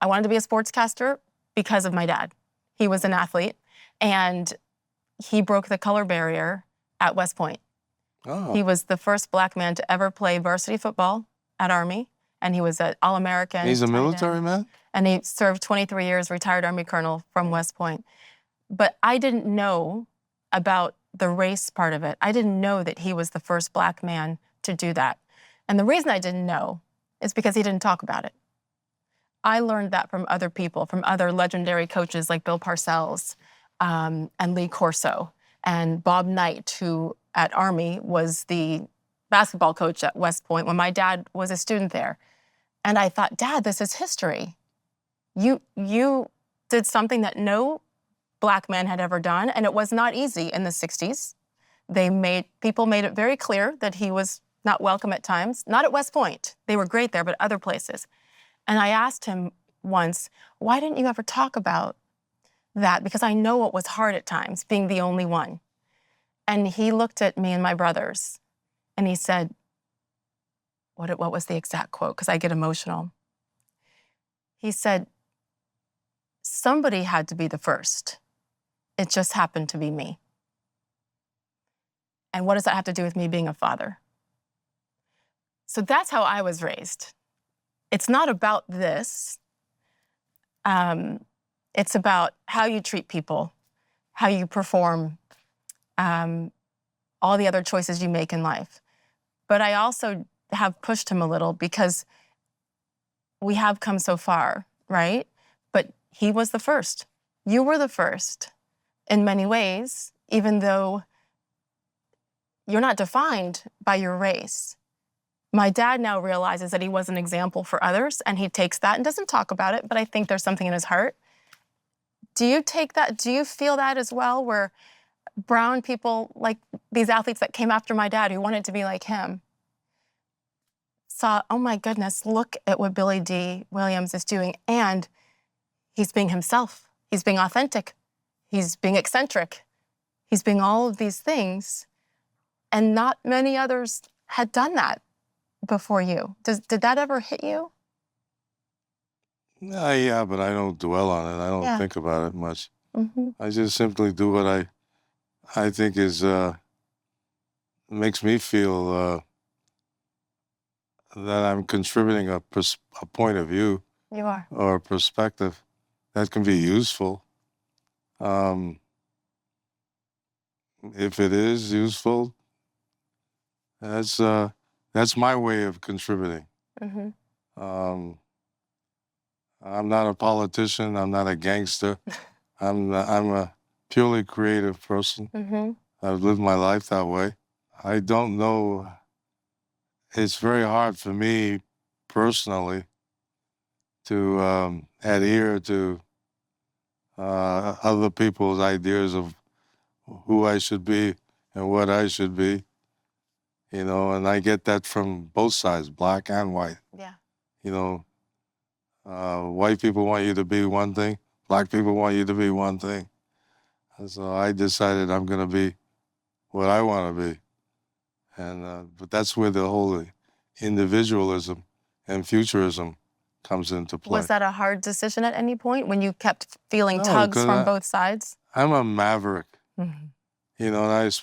I wanted to be a sportscaster because of my dad. He was an athlete, and he broke the color barrier at West Point. Oh. He was the first Black man to ever play varsity football at Army, and he was an All-American. He's a military man? And he served 23 years, retired Army colonel from West Point. But I didn't know about the race part of it. I didn't know that he was the first Black man to do that. And the reason I didn't know is because he didn't talk about it. I learned that from other people, from other legendary coaches like Bill Parcells and Lee Corso and Bob Knight, who at Army was the basketball coach at West Point when my dad was a student there. And I thought, Dad, this is history. You did something that no Black man had ever done, and it was not easy in the 60s. People made it very clear that he was not welcome at times. Not at West Point. They were great there, but other places. And I asked him once, why didn't you ever talk about that? Because I know it was hard at times, being the only one. And he looked at me and my brothers, and he said, what was the exact quote? Because I get emotional. He said, somebody had to be the first. It just happened to be me. And what does that have to do with me being a father? So that's how I was raised. It's not about this. It's about how you treat people, how you perform, all the other choices you make in life. But I also have pushed him a little because we have come so far, right? But he was the first. You were the first in many ways, even though you're not defined by your race. My dad now realizes that he was an example for others, and he takes that and doesn't talk about it, but I think there's something in his heart. Do you take that? Do you feel that as well, where brown people, like these athletes that came after my dad who wanted to be like him, saw, oh my goodness, look at what Billy D. Williams is doing, and he's being himself. He's being authentic. He's being eccentric. He's being all of these things, and not many others had done that before you. Did that ever hit you? Yeah, but I don't dwell on it. I don't think about it much. Mm-hmm. I just simply do what I think is makes me feel that I'm contributing a point of view. You are. Or a perspective that can be useful. If it is useful, that's my way of contributing. Mm-hmm. I'm not a politician. I'm not a gangster. I'm a purely creative person. Mm-hmm. I've lived my life that way. I don't know. It's very hard for me personally to adhere to other people's ideas of who I should be and what I should be, you know, and I get that from both sides, Black and white. Yeah. You know, white people want you to be one thing, Black people want you to be one thing. And so I decided I'm going to be what I want to be. And but that's where the whole individualism and futurism comes into play. Was that a hard decision at any point when you kept feeling tugs from both sides? I'm a maverick. Mm-hmm. You know, and